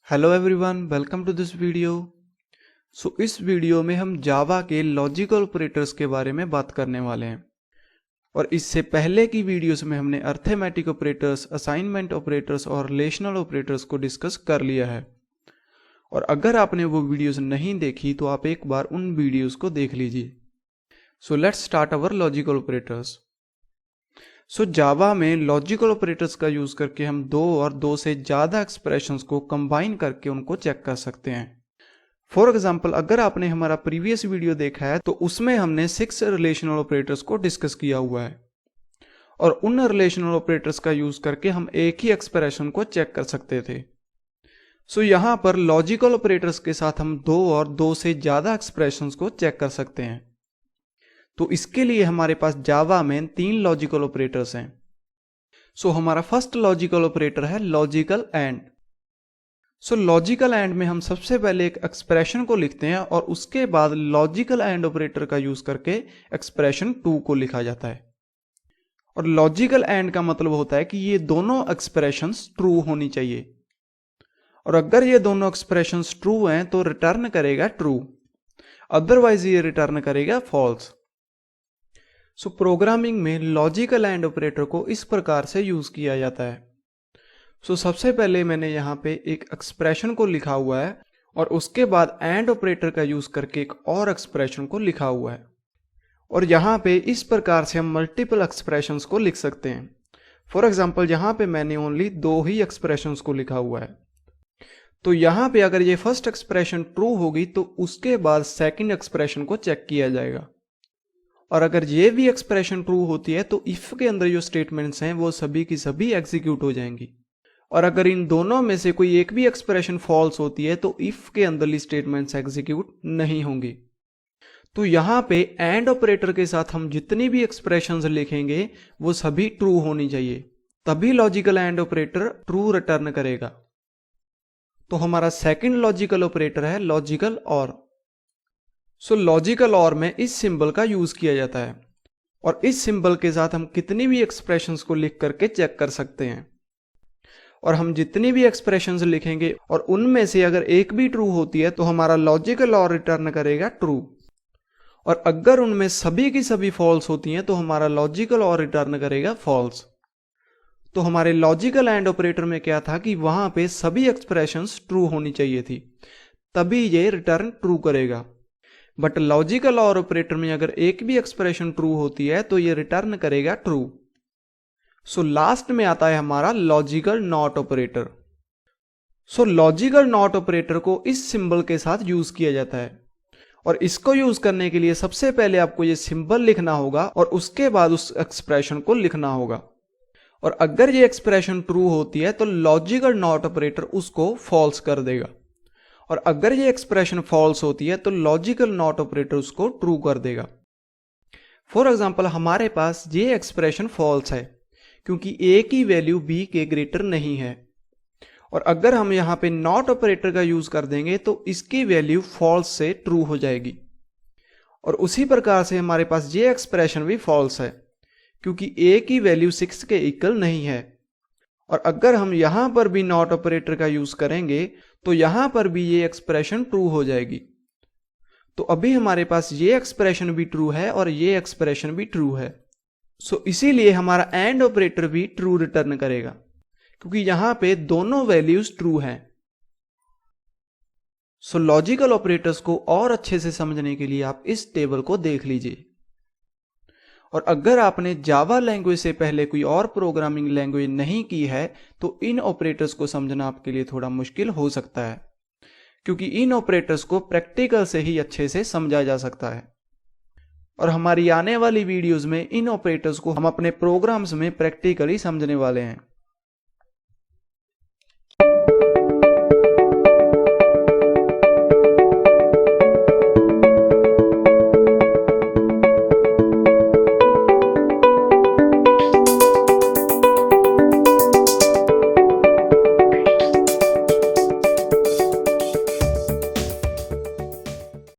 Hello everyone, welcome to this video. इस video में हम जावा के लॉजिकल ऑपरेटर्स के बारे में बात करने वाले हैं। और इससे पहले की वीडियोस में हमने अर्थमेटिक ऑपरेटर्स, असाइनमेंट ऑपरेटर्स और रिलेशनल ऑपरेटर्स को डिस्कस कर लिया है। और अगर आपने वो वीडियोस नहीं देखी तो आप एक बार उन वीडियोस को देख लीजिए। Let's start our logical operators. Java में लॉजिकल ऑपरेटर्स का यूज करके हम दो और दो से ज्यादा एक्सप्रेशंस को कंबाइन करके उनको चेक कर सकते हैं। फॉर एग्जाम्पल, अगर आपने हमारा प्रीवियस वीडियो देखा है तो उसमें हमने 6 रिलेशनल ऑपरेटर्स को डिस्कस किया हुआ है और उन रिलेशनल ऑपरेटर्स का यूज करके हम एक ही एक्सप्रेशन को चेक कर सकते थे। यहां पर लॉजिकल ऑपरेटर्स के साथ हम दो और दो से ज्यादा एक्सप्रेशंस को चेक कर सकते हैं। तो इसके लिए हमारे पास जावा में 3 लॉजिकल ऑपरेटर्स हैं। हमारा फर्स्ट लॉजिकल ऑपरेटर है लॉजिकल एंड। लॉजिकल एंड में हम सबसे पहले एक एक्सप्रेशन को लिखते हैं और उसके बाद लॉजिकल एंड ऑपरेटर का यूज करके एक्सप्रेशन 2 को लिखा जाता है। और लॉजिकल एंड का मतलब होता है कि ये दोनों एक्सप्रेशंस ट्रू होनी चाहिए, और अगर ये दोनों एक्सप्रेशंस ट्रू हैं तो रिटर्न करेगा ट्रू, अदरवाइज ये रिटर्न करेगा फॉल्स। प्रोग्रामिंग में लॉजिकल एंड ऑपरेटर को इस प्रकार से यूज किया जाता है। सबसे पहले मैंने यहाँ पे एक एक्सप्रेशन को लिखा हुआ है और उसके बाद एंड ऑपरेटर का यूज करके एक और एक्सप्रेशन को लिखा हुआ है। और यहाँ पे इस प्रकार से हम मल्टीपल एक्सप्रेशंस को लिख सकते हैं। फॉर एग्जाम्पल, यहाँ पे मैंने ओनली 2 ही एक्सप्रेशंस को लिखा हुआ है। तो यहाँ पे अगर ये फर्स्ट एक्सप्रेशन ट्रू होगी तो उसके बाद सेकंड एक्सप्रेशन को चेक किया जाएगा, और अगर ये भी एक्सप्रेशन ट्रू होती है तो इफ के अंदर जो स्टेटमेंट्स हैं वो सभी की सभी एग्जीक्यूट हो जाएंगी। और अगर इन दोनों में से कोई एक भी एक्सप्रेशन फॉल्स होती है तो इफ के अंदरली स्टेटमेंट्स एग्जीक्यूट नहीं होंगी। तो यहाँ पे एंड ऑपरेटर के साथ हम जितनी भी एक्सप्रेशंस लिखेंगे वो सभी ट्रू होनी चाहिए, तभी logical and operator true return करेगा। तो हमारा सेकंड लॉजिकल ऑपरेटर है लॉजिकल और। लॉजिकल और में इस सिंबल का यूज किया जाता है और इस सिंबल के साथ हम कितनी भी एक्सप्रेशंस को लिख करके चेक कर सकते हैं। और हम जितनी भी एक्सप्रेशंस लिखेंगे और उनमें से अगर एक भी ट्रू होती है तो हमारा लॉजिकल और रिटर्न करेगा ट्रू, और अगर उनमें सभी की सभी फॉल्स होती हैं तो हमारा लॉजिकल और रिटर्न करेगा फॉल्स। तो हमारे लॉजिकल एंड ऑपरेटर में क्या था कि वहां पे सभी एक्सप्रेशंस ट्रू होनी चाहिए थी, तभी ये रिटर्न ट्रू करेगा। बट लॉजिकल और ऑपरेटर में अगर एक भी एक्सप्रेशन ट्रू होती है तो ये रिटर्न करेगा ट्रू। लास्ट में आता है हमारा logical not operator. Logical not operator को इस सिंबल के साथ यूज किया जाता है, और इसको यूज करने के लिए सबसे पहले आपको ये सिंबल लिखना होगा और उसके बाद उस एक्सप्रेशन को लिखना होगा। और अगर ये एक्सप्रेशन ट्रू होती है तो लॉजिकल नॉट ऑपरेटर उसको फॉल्स कर देगा, और अगर ये एक्सप्रेशन फॉल्स होती है तो लॉजिकल नॉट ऑपरेटर उसको ट्रू कर देगा। फॉर एग्जाम्पल, हमारे पास ये एक्सप्रेशन फॉल्स है क्योंकि a की वैल्यू b के ग्रेटर नहीं है, और अगर हम यहां पे नॉट ऑपरेटर का यूज कर देंगे तो इसकी वैल्यू फॉल्स से ट्रू हो जाएगी। और उसी प्रकार से हमारे पास ये एक्सप्रेशन भी फॉल्स है क्योंकि a की वैल्यू 6 के इक्वल नहीं है, और अगर हम यहां पर भी नॉट ऑपरेटर का यूज करेंगे तो यहां पर भी ये एक्सप्रेशन ट्रू हो जाएगी। तो अभी हमारे पास ये एक्सप्रेशन भी ट्रू है और ये एक्सप्रेशन भी ट्रू है। इसीलिए हमारा एंड ऑपरेटर भी ट्रू रिटर्न करेगा क्योंकि यहां पे दोनों वैल्यूज ट्रू हैं। लॉजिकल ऑपरेटर्स को और अच्छे से समझने के लिए आप इस टेबल को देख लीजिए। और अगर आपने जावा लैंग्वेज से पहले कोई और प्रोग्रामिंग लैंग्वेज नहीं की है तो इन ऑपरेटर्स को समझना आपके लिए थोड़ा मुश्किल हो सकता है, क्योंकि इन ऑपरेटर्स को प्रैक्टिकल से ही अच्छे से समझा जा सकता है। और हमारी आने वाली वीडियोस में इन ऑपरेटर्स को हम अपने प्रोग्राम्स में प्रैक्टिकली समझने वाले हैं।